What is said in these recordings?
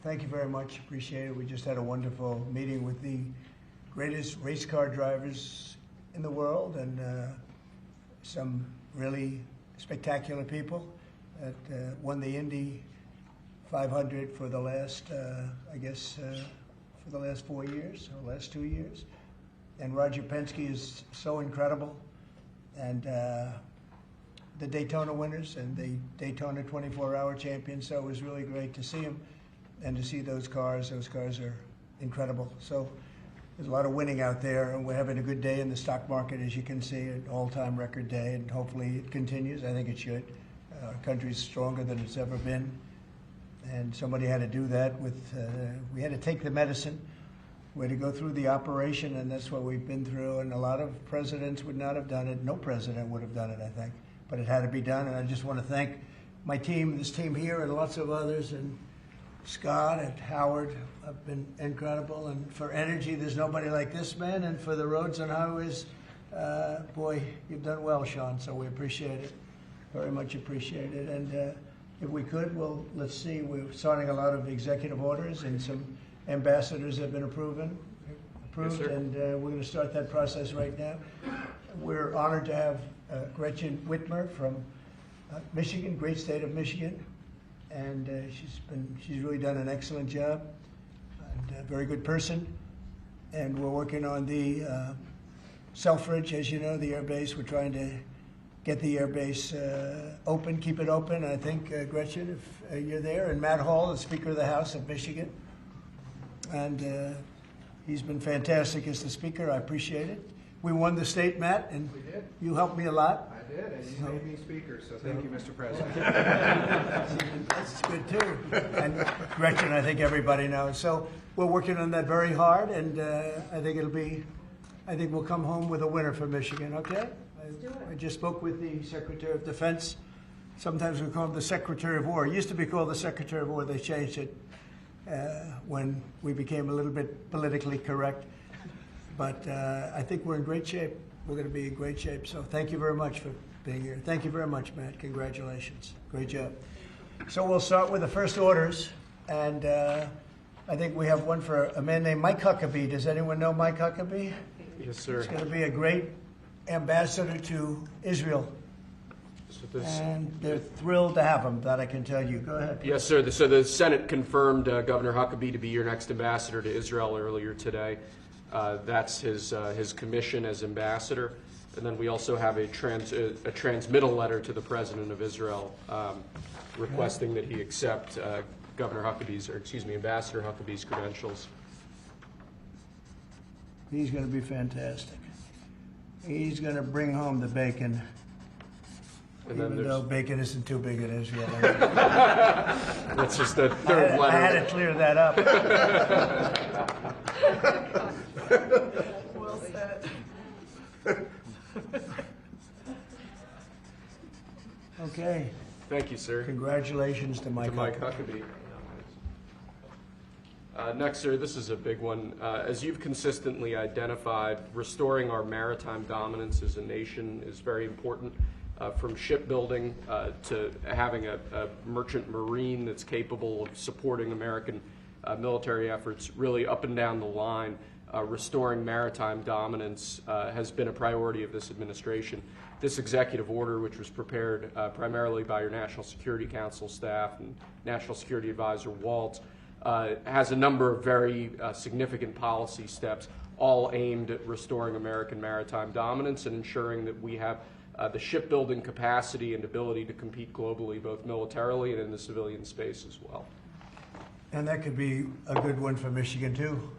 Thank you very much. Appreciate it. We just had a wonderful meeting with the greatest race car drivers in the world and some really spectacular people that won the Indy 500 for the last, for the last 4 years, or last 2 years. And Roger Penske is so incredible. And the Daytona winners and the Daytona 24-hour champions. So it was really great to see them and to see those cars. Those cars are incredible. So there's a lot of winning out there, and we're having a good day in the stock market, as you can see, an all-time record day, and hopefully it continues. I think it should. Our country's stronger than it's ever been, and somebody had to do that with, we had to take the medicine. We had to go through the operation, and that's what we've been through, and a lot of presidents would not have done it. No president would have done it, I think, but it had to be done, and I just want to thank my team, this team here, and lots of others, and Scott and Howard have been incredible, and for energy, there's nobody like this man, and for the roads and highways, boy, you've done well, Sean, so we appreciate it, very much appreciate it, and if we could, well, let's see, we're signing a lot of executive orders, and some ambassadors have been approved, yes, and we're going to start that process right now. We're honored to have Gretchen Whitmer from Michigan, great state of Michigan, and she's really done an excellent job, and a very good person. And we're working on the Selfridge, as you know, the air base. We're trying to get the air base open, keep it open. I think, Gretchen, if you're there, and Matt Hall, the Speaker of the House of Michigan, and he's been fantastic as the Speaker. I appreciate it. We won the state, Matt, and we did. You helped me a lot. I did, and you made me Speaker, so thank you, Mr. President. That's good, too. And Gretchen, I think everybody knows. So we're working on that very hard, and I think we'll come home with a winner for Michigan, okay? I just spoke with the Secretary of Defense. Sometimes we call him the Secretary of War. It used to be called the Secretary of War. They changed it when we became a little bit politically correct. But I think we're in great shape. We're going to be in great shape. So thank you very much for being here. Thank you very much, Matt. Congratulations. Great job. So we'll start with the first orders. And I think we have one for a man named Mike Huckabee. Does anyone know Mike Huckabee? Yes, sir. He's going to be a great ambassador to Israel. And they're thrilled to have him, that I can tell you. Go ahead. Yes, sir. So the Senate confirmed Governor Huckabee to be your next ambassador to Israel earlier today. That's his commission as ambassador. And then we also have a transmittal letter to the President of Israel requesting that he accept Ambassador Huckabee's credentials. He's going to be fantastic. He's going to bring home the bacon. And even though bacon isn't too big in Israel. That's just the third letter. I had to clear that up. Well said. Okay. Thank you, sir. Congratulations to Mike Huckabee. Next, sir, this is a big one. As you've consistently identified, restoring our maritime dominance as a nation is very important. From shipbuilding to having a merchant marine that's capable of supporting American military efforts, really up and down the line, restoring maritime dominance has been a priority of this administration. This executive order, which was prepared primarily by your National Security Council staff and National Security Advisor Waltz, has a number of very significant policy steps, all aimed at restoring American maritime dominance and ensuring that we have the shipbuilding capacity and ability to compete globally, both militarily and in the civilian space as well. And that could be a good one for Michigan, too,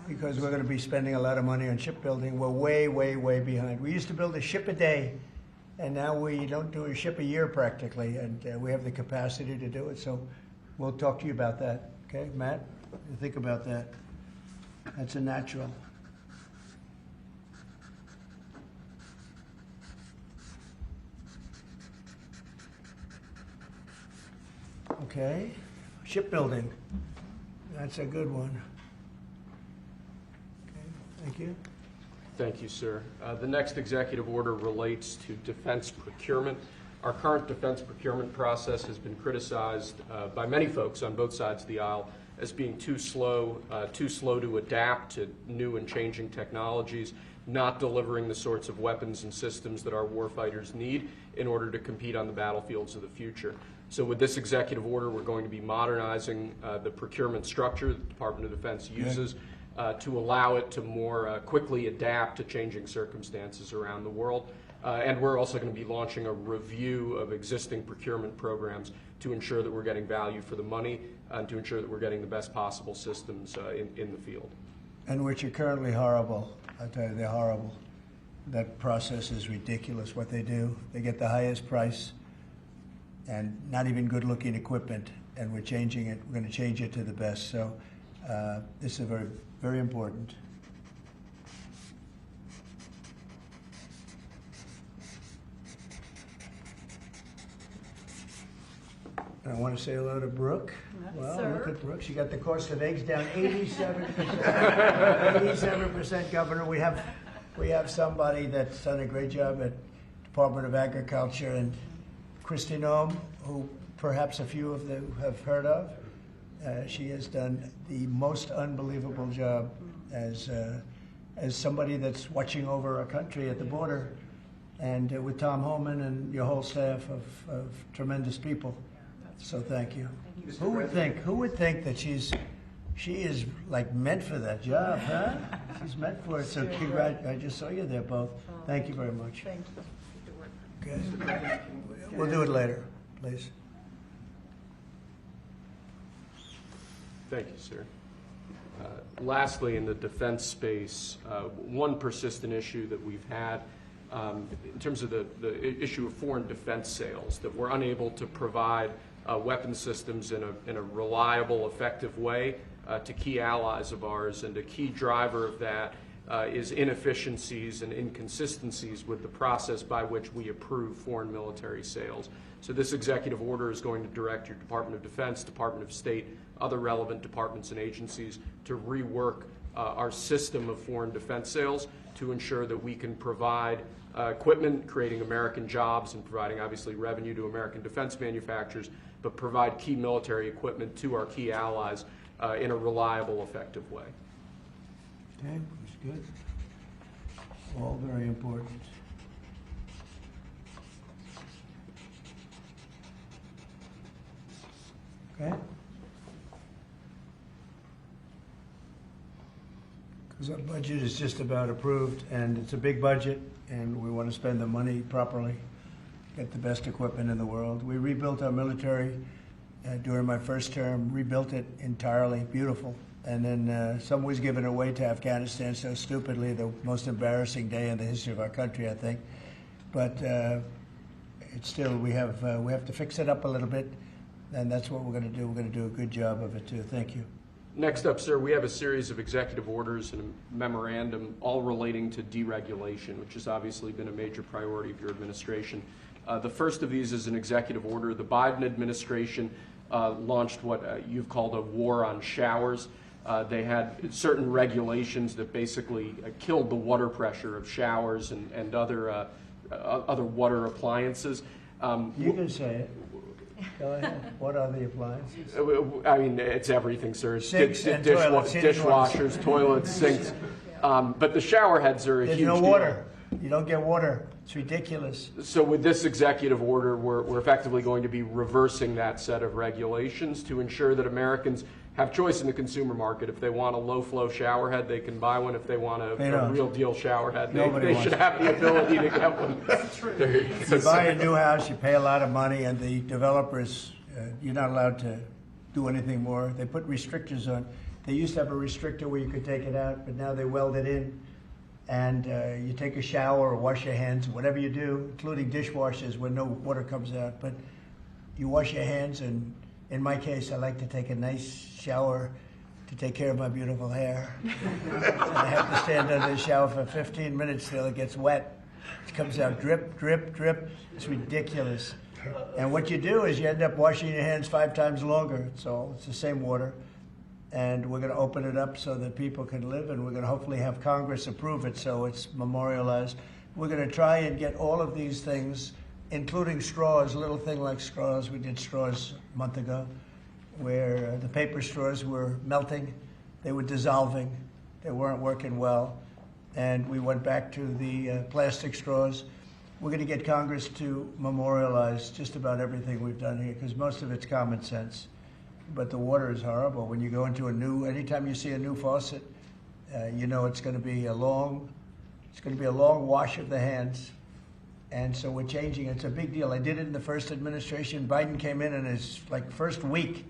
because we're going to be spending a lot of money on shipbuilding. We're way, way, way behind. We used to build a ship a day, and now we don't do a ship a year practically, and we have the capacity to do it. So we'll talk to you about that. Okay, Matt? Think about that. That's a natural. Okay, shipbuilding. That's a good one. Okay, thank you. Thank you, sir. The next executive order relates to defense procurement. Our current defense procurement process has been criticized by many folks on both sides of the aisle as being too slow to adapt to new and changing technologies, not delivering the sorts of weapons and systems that our warfighters need in order to compete on the battlefields of the future. So with this executive order, we're going to be modernizing the procurement structure that the Department of Defense uses to allow it to more quickly adapt to changing circumstances around the world. And we're also going to be launching a review of existing procurement programs to ensure that we're getting value for the money and to ensure that we're getting the best possible systems in the field. And which are currently horrible. I tell you, they're horrible. That process is ridiculous, what they do. They get the highest price and not even good-looking equipment, and we're changing it. We're going to change it to the best. So this is very, very important. And I want to say hello to Brooke. Well, look at Brooke. She got the cost of eggs down 87%. 87%, Governor. We have somebody that's done a great job at Department of Agriculture, and Christy Nome, who perhaps a few of you have heard of. She has done the most unbelievable job as somebody that's watching over our country at the border, and with Tom Homan and your whole staff of tremendous people. So thank you. Who would think that she is like meant for that job, huh? She's meant for it. So I just saw you there both. Thank you very much. Thank you. Okay. We'll do it later, please. Thank you, sir. Lastly, in the defense space, one persistent issue that we've had in terms of the issue of foreign defense sales, that we're unable to provide weapon systems in a reliable, effective way to key allies of ours, and a key driver of that is inefficiencies and inconsistencies with the process by which we approve foreign military sales. So this executive order is going to direct your Department of Defense, Department of State, other relevant departments and agencies to rework our system of foreign defense sales to ensure that we can provide equipment, creating American jobs and providing obviously revenue to American defense manufacturers, but provide key military equipment to our key allies in a reliable, effective way. Okay, that's good. All very important. Okay? Because our budget is just about approved, and it's a big budget, and we want to spend the money properly, get the best equipment in the world. We rebuilt our military during my first term, rebuilt it entirely, beautiful. And then some was given away to Afghanistan so stupidly, the most embarrassing day in the history of our country, I think. But it's still, we have to fix it up a little bit, and that's what we're going to do. We're going to do a good job of it, too. Thank you. Next up, sir, we have a series of executive orders and a memorandum all relating to deregulation, which has obviously been a major priority of your administration. The first of these is an executive order. The Biden administration launched what you've called a war on showers. They had certain regulations that basically killed the water pressure of showers and other water appliances. You can say it. Go ahead. What are the appliances? I mean, it's everything, sir. Sinks and toilets, dishwashers, toilets, sinks. But the shower heads are a huge deal. There's no water. You don't get water. It's ridiculous. So with this executive order, we're effectively going to be reversing that set of regulations to ensure that Americans have choice in the consumer market. If they want a low-flow shower head, they can buy one. If they want a real deal shower head, they should have the ability to get one. You buy a new house, you pay a lot of money, and the developers, you're not allowed to do anything more. They put restrictors on. They used to have a restrictor where you could take it out, but now they weld it in. And you take a shower or wash your hands, whatever you do, including dishwashers where no water comes out. But you wash your hands, and in my case, I like to take a nice shower to take care of my beautiful hair. And I have to stand under the shower for 15 minutes till it gets wet. It comes out drip, drip, drip. It's ridiculous. And what you do is you end up washing your hands 5 times longer. It's the same water. And we're going to open it up so that people can live, and we're going to hopefully have Congress approve it so it's memorialized. We're going to try and get all of these things including straws, a little thing like straws. We did straws a month ago, where the paper straws were melting, they were dissolving, they weren't working well, and we went back to the plastic straws. We're going to get Congress to memorialize just about everything we've done here, because most of it's common sense. But the water is horrible. When you go into anytime you see a new faucet, you know it's going to be a long wash of the hands. And so we're changing. It's a big deal. I did it in the first administration. Biden came in his first week,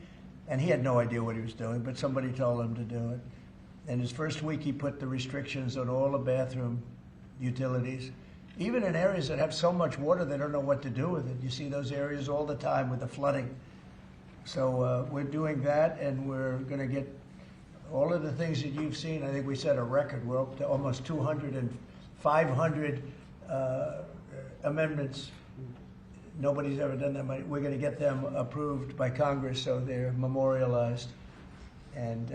and he had no idea what he was doing, but somebody told him to do it. In his first week, he put the restrictions on all the bathroom utilities. Even in areas that have so much water, they don't know what to do with it. You see those areas all the time with the flooding. So we're doing that, and we're going to get all of the things that you've seen. I think we set a record. We're up to almost 200 and 500 amendments. Nobody's ever done that much. We're going to get them approved by Congress, so they're memorialized. And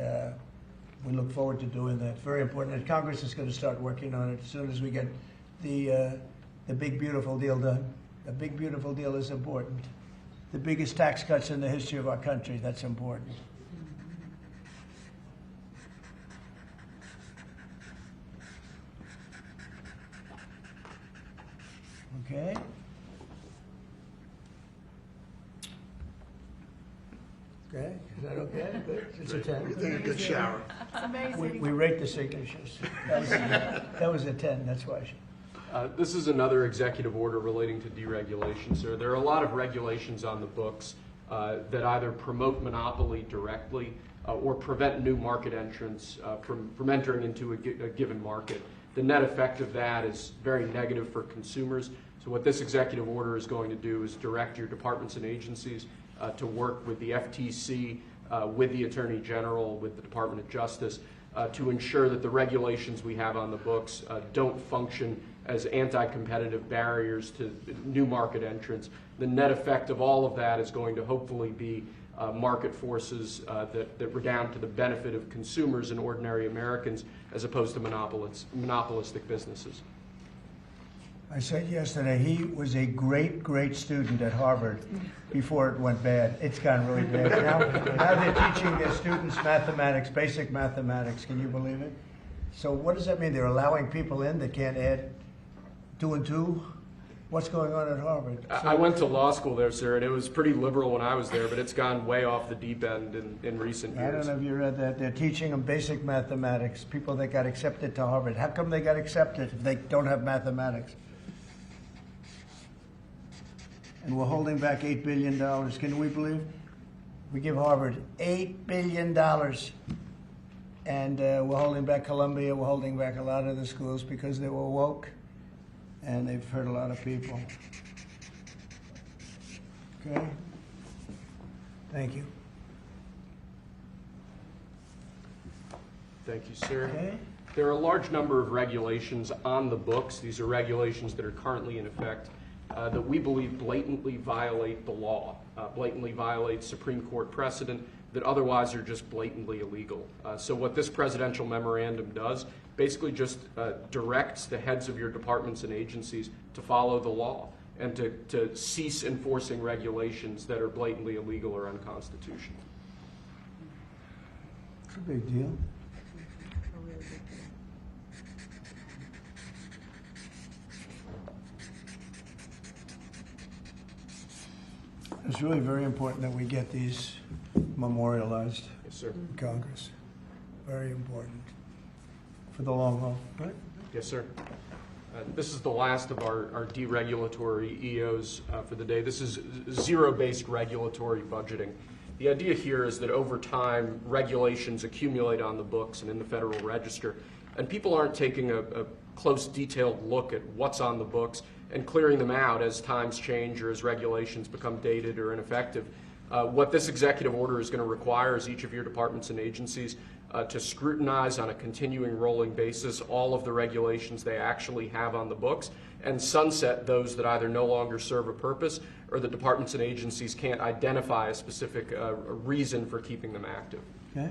we look forward to doing that. Very important. And Congress is going to start working on it as soon as we get the big, beautiful deal done. The big, beautiful deal is important. The biggest tax cuts in the history of our country, that's important. Okay. Okay, is that okay? Good. It's a 10. You're taking a good shower. It's amazing. We rate the signatures. That was a 10, that's why. This is another executive order relating to deregulation, sir. There are a lot of regulations on the books that either promote monopoly directly or prevent new market entrants from entering into a given market. The net effect of that is very negative for consumers. So what this executive order is going to do is direct your departments and agencies to work with the FTC, with the Attorney General, with the Department of Justice, to ensure that the regulations we have on the books don't function as anti-competitive barriers to new market entrants. The net effect of all of that is going to hopefully be market forces that redound to the benefit of consumers and ordinary Americans as opposed to monopolistic businesses. I said yesterday, he was a great, great student at Harvard before it went bad. It's gone really bad. Now they're teaching their students mathematics, basic mathematics. Can you believe it? So what does that mean? They're allowing people in that can't add 2 and 2? What's going on at Harvard? I went to law school there, sir, and it was pretty liberal when I was there, but it's gone way off the deep end in recent years. I don't know if you read that. They're teaching them basic mathematics, people that got accepted to Harvard. How come they got accepted if they don't have mathematics? And we're holding back $8 billion. Can we believe? We give Harvard $8 billion. And we're holding back Columbia. We're holding back a lot of the schools because they were woke. And they've hurt a lot of people. Okay? Thank you. Thank you, sir. Okay. There are a large number of regulations on the books. These are regulations that are currently in effect that we believe blatantly violate the law, blatantly violate Supreme Court precedent that otherwise are just blatantly illegal. So what this presidential memorandum does basically just directs the heads of your departments and agencies to follow the law and to cease enforcing regulations that are blatantly illegal or unconstitutional. It's a big deal. It's really very important that we get these memorialized Yes, sir. in Congress. Very important for the long haul, right? Yes, sir. This is the last of our deregulatory EOs for the day. This is zero-based regulatory budgeting. The idea here is that over time, regulations accumulate on the books and in the Federal Register, and people aren't taking a close, detailed look at what's on the books and clearing them out as times change or as regulations become dated or ineffective. What this executive order is going to require is each of your departments and agencies to scrutinize on a continuing rolling basis all of the regulations they actually have on the books and sunset those that either no longer serve a purpose or the departments and agencies can't identify a specific reason for keeping them active. Okay.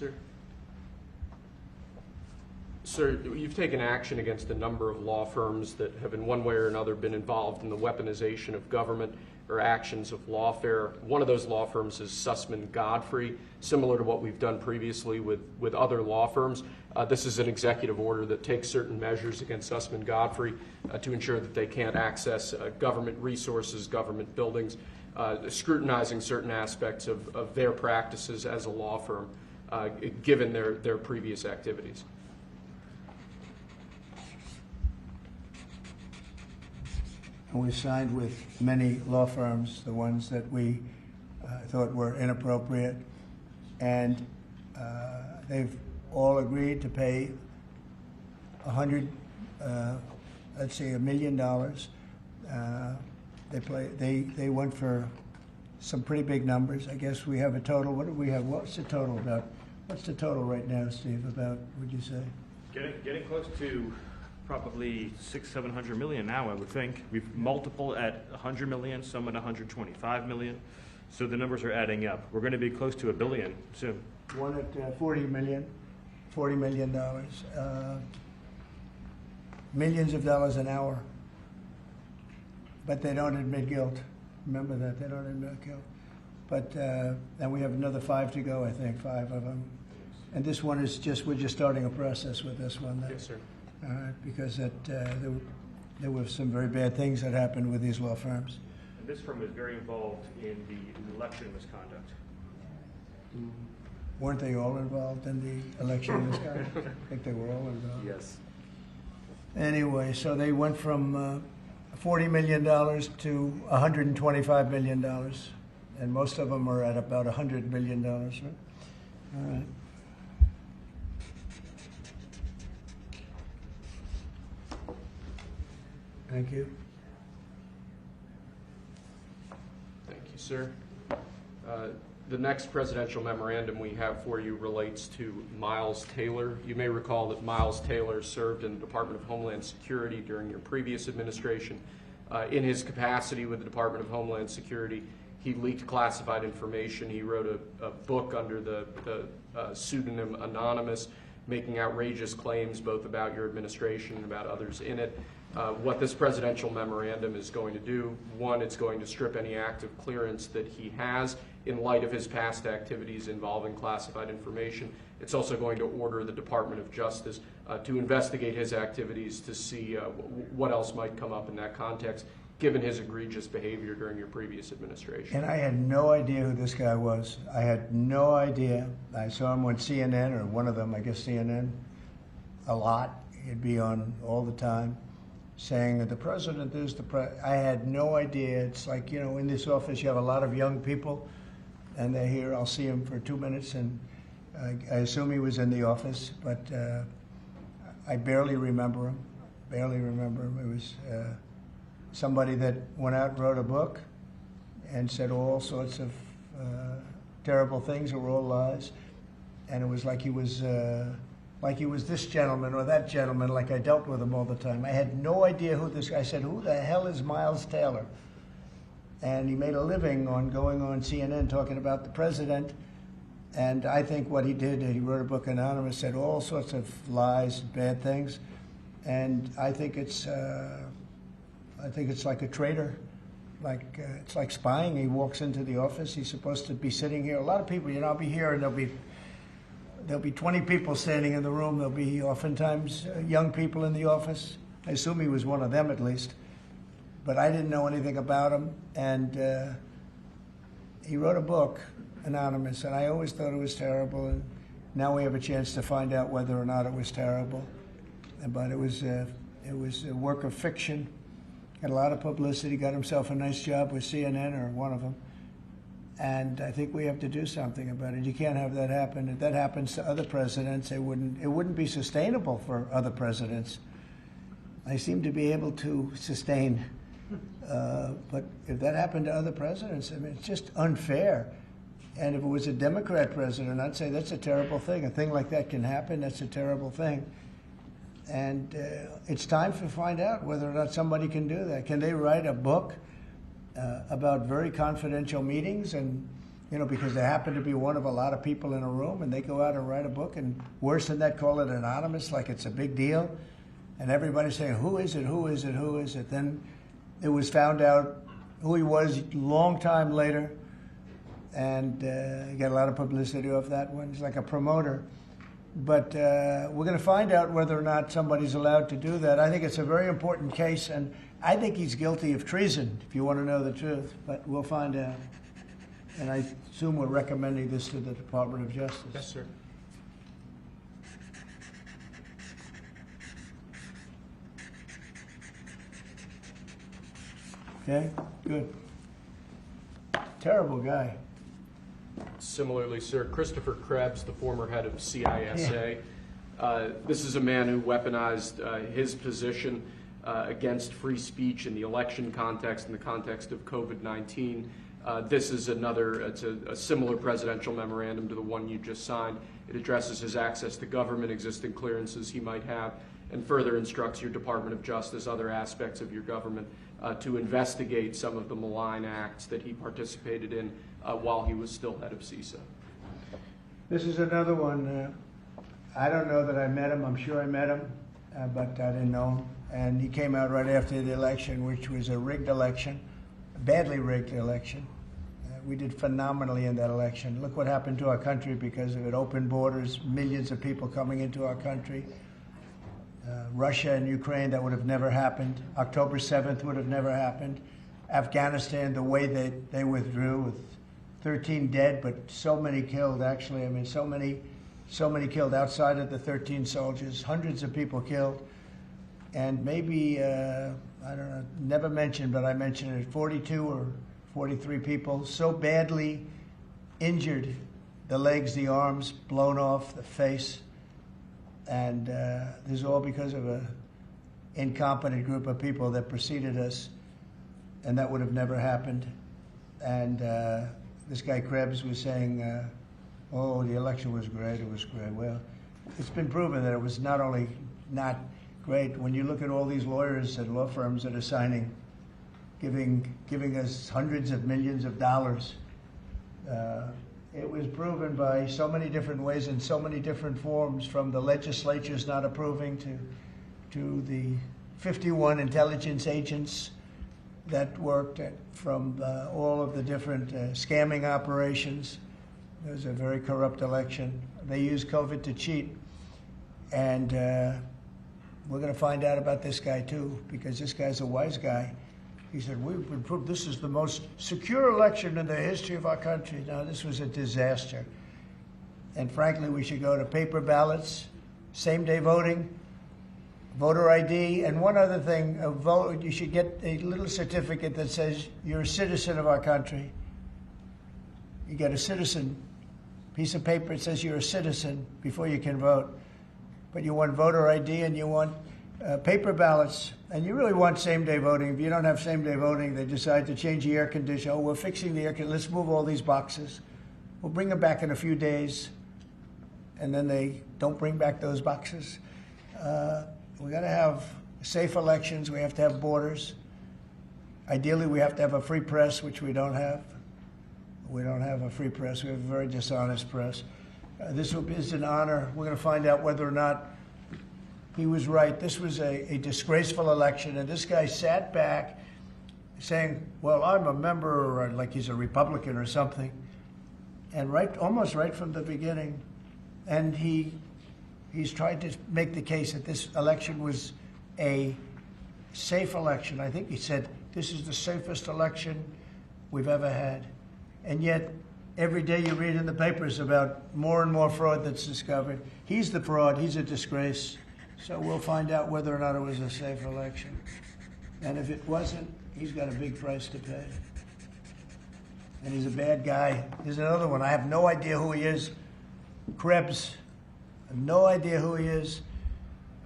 sir. Sir, you've taken action against a number of law firms that have in one way or another been involved in the weaponization of government or actions of lawfare. One of those law firms is Sussman Godfrey, similar to what we've done previously with other law firms. This is an executive order that takes certain measures against Sussman Godfrey to ensure that they can't access government resources, government buildings, scrutinizing certain aspects of their practices as a law firm, given their previous activities. And we've signed with many law firms, the ones that we thought were inappropriate, and they've all agreed to pay $1 million. They went for some pretty big numbers. I guess we have a total. What do we have? What's the total about? What's the total right now, Steve? About, would you say? Getting close to probably 600-700 million now, I would think. We've multiple at 100 million, some at 125 million. So the numbers are adding up. We're going to be close to $1 billion soon. One at $40 million. Millions of dollars an hour. But they don't admit guilt. Remember that, they don't admit guilt. But, and we have another 5 to go, I think, 5 of them. And this one is we're just starting a process with this one. Yes, sir. Because there were some very bad things that happened with these law firms. And this firm is very involved in the election misconduct. Weren't they all involved in the election misconduct? I think they were all involved. Yes. Anyway, so they went from $40 million to $125 million, and most of them are at about $100 million. Right? All right. Thank you. Thank you, sir. The next presidential memorandum we have for you relates to Miles Taylor. You may recall that Miles Taylor served in the Department of Homeland Security during your previous administration. In his capacity with the Department of Homeland Security, he leaked classified information. He wrote a book under the pseudonym Anonymous, making outrageous claims both about your administration and about others in it. What this presidential memorandum is going to do, one, it's going to strip any active clearance that he has in light of his past activities involving classified information. It's also going to order the Department of Justice to investigate his activities to see what else might come up in that context, given his egregious behavior during your previous administration. And I had no idea who this guy was. I had no idea. I saw him on CNN, or one of them, I guess CNN, a lot. He'd be on all the time, saying that the president is the president. I had no idea. It's like, you know, in this office you have a lot of young people, and they're here. I'll see him for 2 minutes, and I assume he was in the office, but I barely remember him. Barely remember him. It was somebody that went out and wrote a book and said all sorts of terrible things that were all lies, and it was like he was this gentleman or that gentleman, like I dealt with him all the time. I had no idea who this guy. I said, who the hell is Miles Taylor? And he made a living on going on CNN talking about the president. And I think what he did, he wrote a book, Anonymous, said all sorts of lies, bad things. And I think it's like a traitor. It's like spying. He walks into the office. He's supposed to be sitting here. A lot of people, you know, I'll be here and there'll be 20 people standing in the room. There'll be oftentimes young people in the office. I assume he was one of them at least. But I didn't know anything about him. And he wrote a book, Anonymous, and I always thought it was terrible. And now we have a chance to find out whether or not it was terrible. But it was a work of fiction. Had a lot of publicity. Got himself a nice job with CNN, or one of them. And I think we have to do something about it. You can't have that happen. If that happens to other presidents, it wouldn't be sustainable for other presidents. I seem to be able to sustain, but if that happened to other presidents, I mean, it's just unfair. And if it was a Democrat president, I'd say that's a terrible thing. A thing like that can happen. That's a terrible thing. And it's time to find out whether or not somebody can do that. Can they write a book about very confidential meetings and you know, because they happen to be one of a lot of people in a room, and they go out and write a book, and worse than that, call it anonymous, like it's a big deal. And everybody's saying, who is it, who is it, who is it? Then it was found out who he was a long time later, and he got a lot of publicity off that one. He's like a promoter. But we're going to find out whether or not somebody's allowed to do that. I think it's a very important case, and I think he's guilty of treason, if you want to know the truth. But we'll find out. And I assume we're recommending this to the Department of Justice. Yes, sir. Okay, good. Terrible guy. Similarly, sir, Christopher Krebs, the former head of CISA. This is a man who weaponized his position against free speech in the election context, in the context of COVID-19. This is it's a similar presidential memorandum to the one you just signed. It addresses his access to government, existing clearances he might have, and further instructs your Department of Justice, other aspects of your government, to investigate some of the malign acts that he participated in while he was still head of CISA. This is another one. I don't know that I met him. I'm sure I met him, but I didn't know him. And he came out right after the election, which was a rigged election, a badly rigged election. We did phenomenally in that election. Look what happened to our country because of it. Open borders, millions of people coming into our country. Russia and Ukraine, that would have never happened. October 7th would have never happened. Afghanistan, the way they withdrew with 13 dead, but so many killed, actually. I mean, so many killed outside of the 13 soldiers, hundreds of people killed. And maybe, I don't know, never mentioned, but I mentioned it, 42 or 43 people so badly injured, the legs, the arms, blown off, the face. And this is all because of an incompetent group of people that preceded us, and that would have never happened. And this guy Krebs was saying, oh, the election was great, it was great. Well, it's been proven that it was not only not great. When you look at all these lawyers and law firms that are signing, giving us hundreds of millions of dollars, it was proven by so many different ways in so many different forms, from the legislatures not approving to the 51 intelligence agents that worked from all of the different scamming operations. It was a very corrupt election. They used COVID to cheat. And we're going to find out about this guy too, because this guy's a wise guy. He said, we've been proved this is the most secure election in the history of our country. Now, this was a disaster. And frankly, we should go to paper ballots, same-day voting, voter ID, and one other thing, you should get a little certificate that says you're a citizen of our country. You get a citizen piece of paper that says you're a citizen before you can vote. But you want voter ID and you want paper ballots, and you really want same-day voting. If you don't have same-day voting, they decide to change the air conditioner. Oh, we're fixing the air conditioner. Let's move all these boxes. We'll bring them back in a few days, and then they don't bring back those boxes. We got to have safe elections. We have to have borders. Ideally, we have to have a free press, which we don't have. We don't have a free press. We have a very dishonest press. This is an honor. We're going to find out whether or not he was right. This was a disgraceful election, and this guy sat back saying, well, I'm a member, or like he's a Republican or something, and almost right from the beginning. And he's tried to make the case that this election was a safe election. I think he said, this is the safest election we've ever had. And yet, every day you read in the papers about more and more fraud that's discovered. He's the fraud. He's a disgrace. So we'll find out whether or not it was a safe election. And if it wasn't, he's got a big price to pay. And he's a bad guy. Here's another one. I have no idea who he is. Krebs. I have no idea who he is.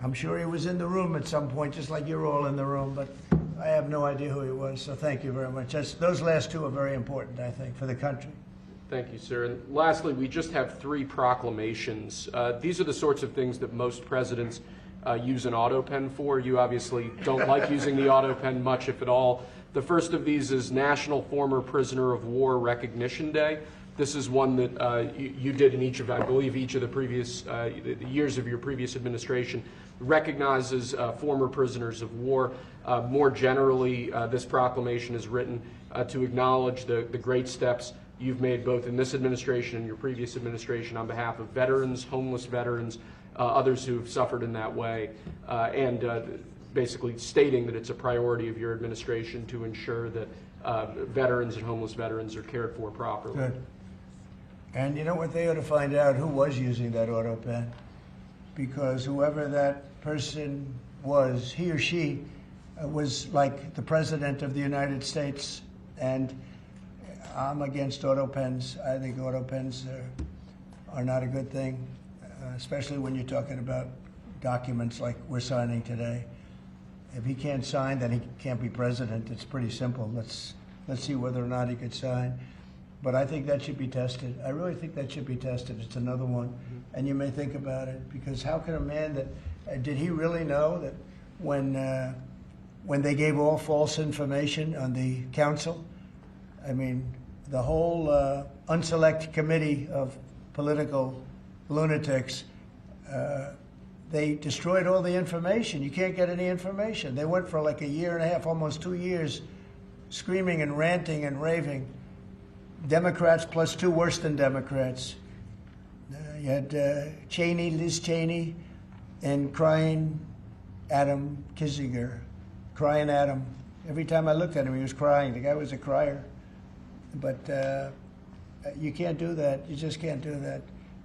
I'm sure he was in the room at some point, just like you're all in the room, but I have no idea who he was. So thank you very much. Those last two are very important, I think, for the country. Thank you, sir. And lastly, we just have 3 proclamations. These are the sorts of things that most presidents use an auto pen for. You obviously don't like using the auto pen much, if at all. The first of these is National Former Prisoner of War Recognition Day. This is one that you did in each of, I believe, each of the previous the years of your previous administration. Recognizes former prisoners of war. More generally, this proclamation is written to acknowledge the great steps you've made both in this administration and your previous administration on behalf of veterans, homeless veterans, others who've suffered in that way, and basically stating that it's a priority of your administration to ensure that veterans and homeless veterans are cared for properly. Good. And you know what? They ought to find out who was using that auto pen, because whoever that person was, he or she was like the President of the United States, and I'm against auto pens. I think auto pens are not a good thing, especially when you're talking about documents like we're signing today. If he can't sign, then he can't be president. It's pretty simple. Let's see whether or not he could sign. But I think that should be tested. I really think that should be tested. It's another one. And you may think about it, because how can a man that, did he really know that when they gave all false information on the council, I mean, the whole unselect committee of political lunatics, they destroyed all the information. You can't get any information. They went for like a year and a half, almost 2 years, screaming and ranting and raving. Democrats plus two worse than Democrats. You had Liz Cheney, and crying Adam Kinzinger, crying Adam. Every time I looked at him, he was crying. The guy was a crier. But you can't do that. You just can't do that.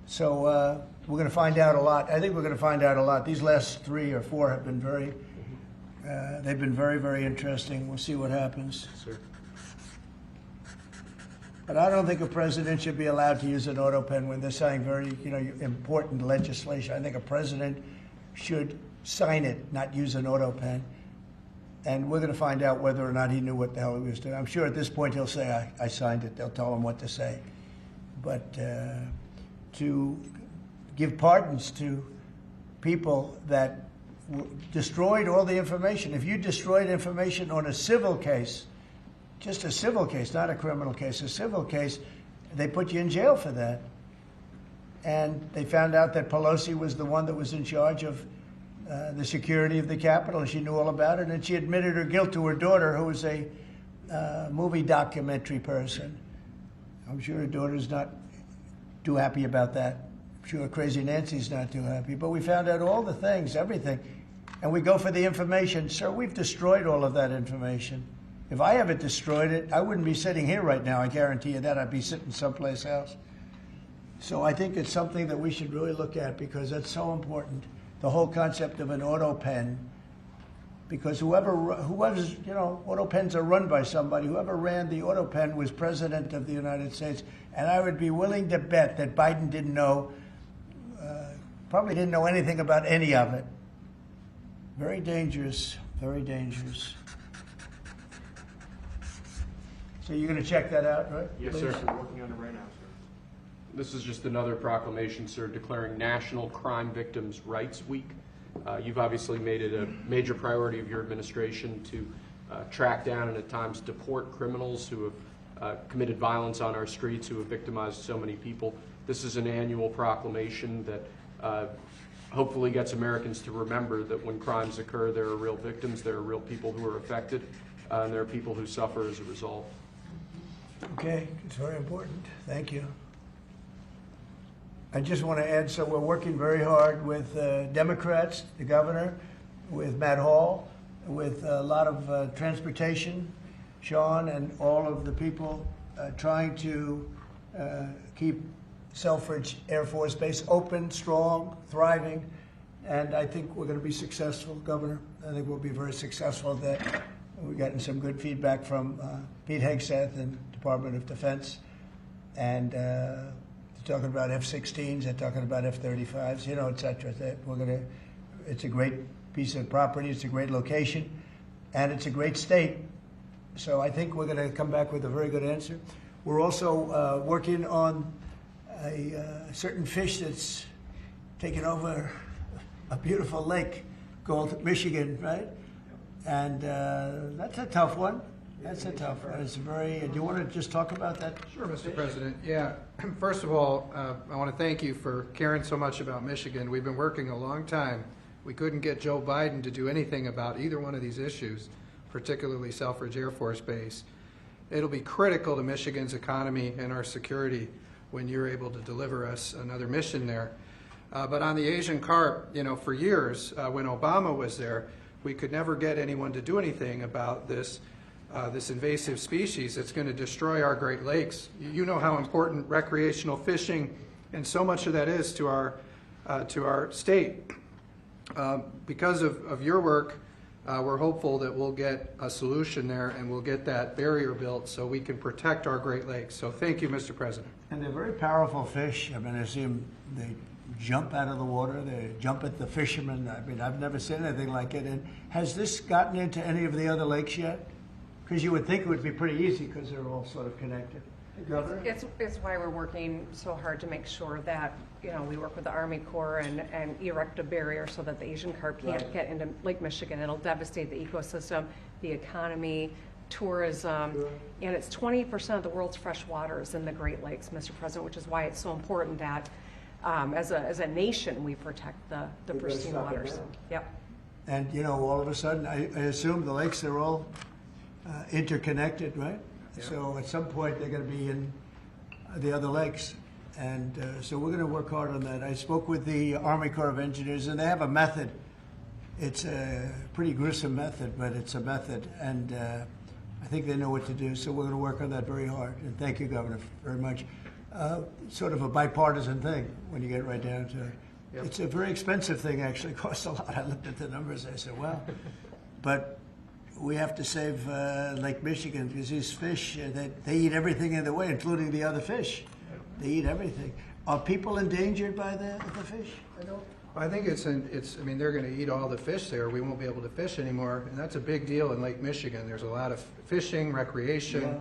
So we're going to find out a lot. I think we're going to find out a lot. These last 3 or 4 have been they've been very, very interesting. We'll see what happens. Sir. But I don't think a president should be allowed to use an auto pen when they're signing very, important legislation. I think a president should sign it, not use an auto pen. And we're going to find out whether or not he knew what the hell he was doing. I'm sure at this point he'll say, I signed it. They'll tell him what to say. But to give pardons to people that destroyed all the information. If you destroyed information on a civil case, just a civil case, not a criminal case, a civil case, they put you in jail for that. And they found out that Pelosi was the one that was in charge of the security of the Capitol, and she knew all about it, and she admitted her guilt to her daughter, who was a movie documentary person. I'm sure her daughter's not too happy about that. I'm sure Crazy Nancy's not too happy. But we found out all the things, everything, and we go for the information. Sir, we've destroyed all of that information. If I haven't destroyed it, I wouldn't be sitting here right now. I guarantee you that. I'd be sitting someplace else. So I think it's something that we should really look at, because that's so important. The whole concept of an auto pen, because whoever's, auto pens are run by somebody. Whoever ran the auto pen was President of the United States. And I would be willing to bet that Biden didn't know, probably didn't know anything about any of it. Very dangerous, very dangerous. So you're going to check that out, right? Yes, Please. sir. We're working on it right now, sir. This is just another proclamation, sir, declaring National Crime Victims' Rights Week. You've obviously made it a major priority of your administration to track down and at times deport criminals who have committed violence on our streets, who have victimized so many people. This is an annual proclamation that hopefully gets Americans to remember that when crimes occur, there are real victims, there are real people who are affected, and there are people who suffer as a result. Okay, it's very important. Thank you. I just want to add, so we're working very hard with Democrats, the governor, with Matt Hall, with a lot of transportation, Sean, and all of the people trying to keep Selfridge Air Force Base open, strong, thriving, and I think we're going to be successful, Governor. I think we'll be very successful at that. We've gotten some good feedback from Pete Hegseth and Department of Defense, and they're talking about F-16s, they're talking about F-35s, et cetera. It's a great piece of property, it's a great location, and it's a great state. So I think we're going to come back with a very good answer. We're also working on a certain fish that's taken over a beautiful lake called Michigan, right? And that's a tough one. That's a tough one. It's very, do you want to just talk about that? Sure, Mr. President. Yeah, first of all, I want to thank you for caring so much about Michigan. We've been working a long time. We couldn't get Joe Biden to do anything about either one of these issues, particularly Selfridge Air Force Base. It'll be critical to Michigan's economy and our security when you're able to deliver us another mission there. But on the Asian carp, you know, for years, when Obama was there, we could never get anyone to do anything about this invasive species that's going to destroy our Great Lakes. You know how important recreational fishing and so much of that is to our state. Because of your work, we're hopeful that we'll get a solution there and we'll get that barrier built so we can protect our Great Lakes. So thank you, Mr. President. And they're very powerful fish. I mean, I see them, they jump out of the water, they jump at the fishermen. I mean, I've never seen anything like it. And has this gotten into any of the other lakes yet? Because you would think it would be pretty easy because they're all sort of connected. Governor? It's why we're working so hard to make sure that, you know, we work with the Army Corps and erect a barrier so that the Asian carp can't get into Lake Michigan. It'll devastate the ecosystem, the economy, tourism, and it's 20% of the world's fresh water is in the Great Lakes, Mr. President, which is why it's so important that as a nation we protect the pristine waters. Yep. And, you know, all of a sudden, I assume the lakes are all interconnected, right? Yeah. So at some point they're going to be in the other lakes. And so we're going to work hard on that. I spoke with the Army Corps of Engineers, and they have a method. It's a pretty gruesome method, but it's a method. And I think they know what to do. So we're going to work on that very hard. And thank you, Governor, very much. Sort of a bipartisan thing when you get right down to it. Yep. It's a very expensive thing, actually. It costs a lot. I looked at the numbers. I said, wow. But we have to save Lake Michigan because these fish, they eat everything in the way, including the other fish. They eat everything. Are people endangered by the fish? I think I mean, they're going to eat all the fish there. We won't be able to fish anymore, and that's a big deal in Lake Michigan. There's a lot of fishing, recreation,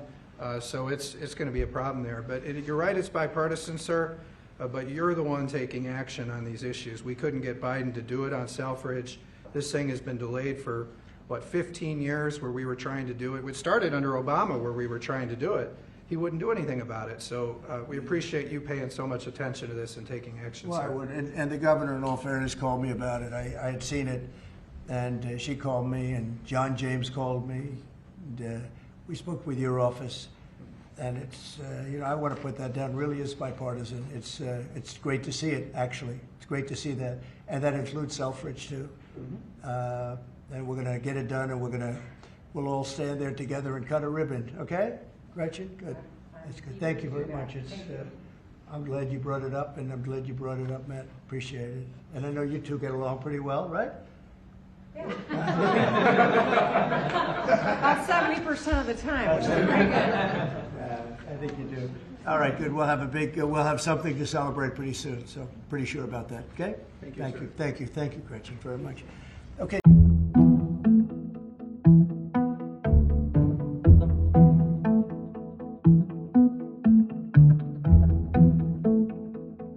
so it's going to be a problem there. But you're right, it's bipartisan, sir, but you're the one taking action on these issues. We couldn't get Biden to do it on Selfridge. This thing has been delayed for, 15 years where we were trying to do it. It started under Obama where we were trying to do it. He wouldn't do anything about it. So we appreciate you paying so much attention to this and taking action, Well, sir. I would. And the governor, in all fairness, called me about it. I had seen it, and she called me, and John James called me. And, we spoke with your office, and it's, you know, I want to put that down. Really is bipartisan. It's great to see it, actually. It's great to see that. And that includes Selfridge, too. Mm-hmm. And we're going to get it done, and we'll all stand there together and cut a ribbon. Okay? Gretchen? Good. That's good. Thank you very much. I'm glad you brought it up, and I'm glad you brought it up, Matt. Appreciate it. And I know you two get along pretty well, right? Yeah. About 70% of the time, which is pretty good. I think you do. All right, good. We'll have something to celebrate pretty soon, so pretty sure about that, okay? Thank you, sir. Thank you, Gretchen, very much.